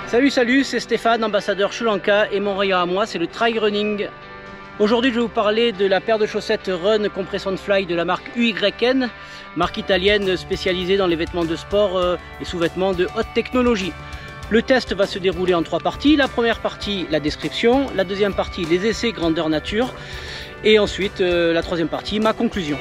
Salut, c'est Stéphane, ambassadeur Sri Lanka, et mon rayon à moi c'est le trail running. Aujourd'hui je vais vous parler de la paire de chaussettes Run Compression Fly de la marque UYN, marque italienne spécialisée dans les vêtements de sport et sous-vêtements de haute technologie. Le test va se dérouler en 3 parties. La première partie, la description, la deuxième partie, les essais grandeur nature, et ensuite la troisième partie, ma conclusion.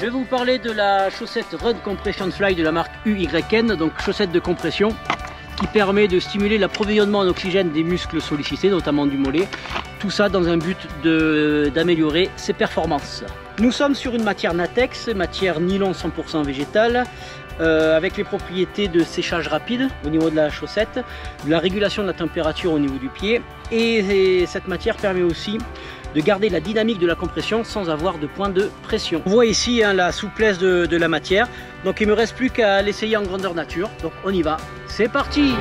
Je vais vous parler de la chaussette Run Compression Fly de la marque UYN, donc chaussette de compression qui permet de stimuler l'approvisionnement en oxygène des muscles sollicités, notamment du mollet. Tout ça dans un but d'améliorer ses performances. Nous sommes sur une matière latex, matière nylon 100% végétale, avec les propriétés de séchage rapide au niveau de la chaussette, de la régulation de la température au niveau du pied, et cette matière permet aussi de garder la dynamique de la compression sans avoir de point de pression. On voit ici la souplesse de la matière, donc il ne me reste plus qu'à l'essayer en grandeur nature, donc on y va, c'est parti!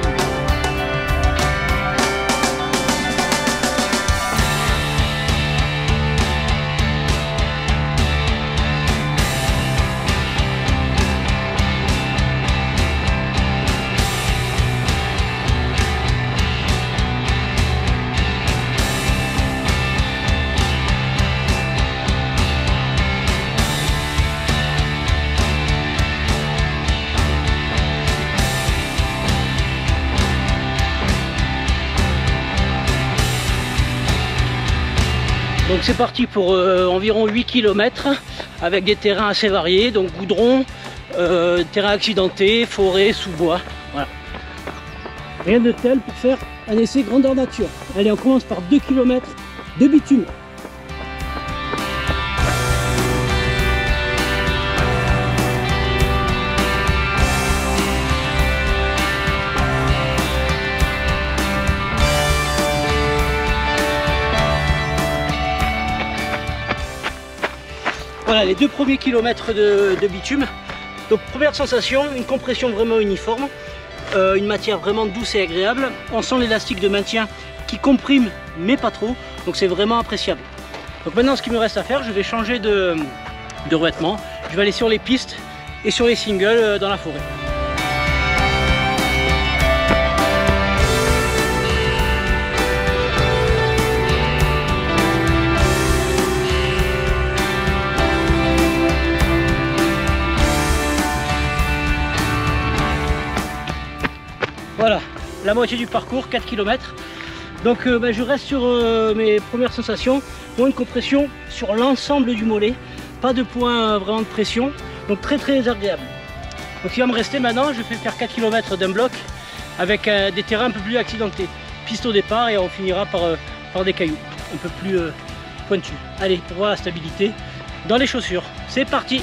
Donc c'est parti pour environ 8 km avec des terrains assez variés, donc goudron, terrain accidenté, forêt, sous-bois, voilà. Rien de tel pour faire un essai grandeur nature. Allez, on commence par 2 km de bitume. Voilà les 2 premiers kilomètres de bitume. Donc première sensation, une compression vraiment uniforme, une matière vraiment douce et agréable. On sent l'élastique de maintien qui comprime mais pas trop, donc c'est vraiment appréciable. Donc maintenant ce qu'il me reste à faire, je vais changer de revêtement. Je vais aller sur les pistes et sur les singles dans la forêt. Voilà, la moitié du parcours, 4 km. Donc je reste sur mes premières sensations. Bon, une compression sur l'ensemble du mollet, pas de point vraiment de pression, donc très agréable. Donc il va me rester maintenant, je vais faire 4 km d'un bloc avec des terrains un peu plus accidentés. Piste au départ et on finira par des cailloux un peu plus pointus. Allez, pour voir la stabilité dans les chaussures, c'est parti!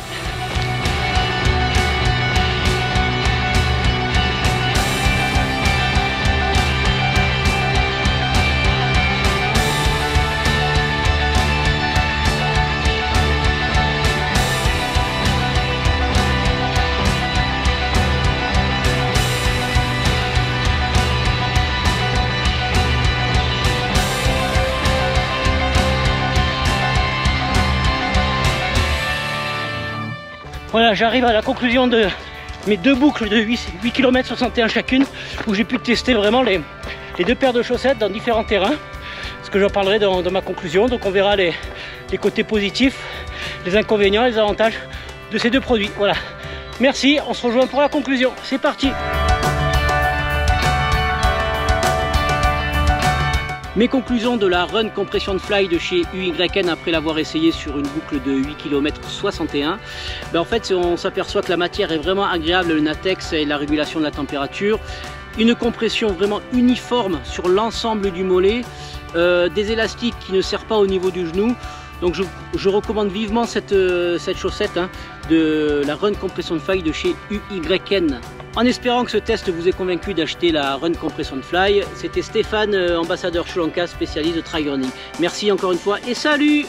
Voilà, j'arrive à la conclusion de mes 2 boucles de 8 km 61 chacune, où j'ai pu tester vraiment les 2 paires de chaussettes dans différents terrains, ce que j'en parlerai dans ma conclusion. Donc on verra les côtés positifs, les inconvénients, les avantages de ces 2 produits. Voilà, merci, on se rejoint pour la conclusion, c'est parti! Mes conclusions de la Run Compression Fly de chez UYN après l'avoir essayé sur une boucle de 8 km 61. En fait, on s'aperçoit que la matière est vraiment agréable, le latex et la régulation de la température. Une compression vraiment uniforme sur l'ensemble du mollet, des élastiques qui ne serrent pas au niveau du genou. Donc je recommande vivement cette chaussette de la Run Compression Fly de chez UYN. En espérant que ce test vous ait convaincu d'acheter la Run Compression Fly, c'était Stéphane, ambassadeur Sri Lanka, spécialiste de trail running. Merci encore une fois et salut!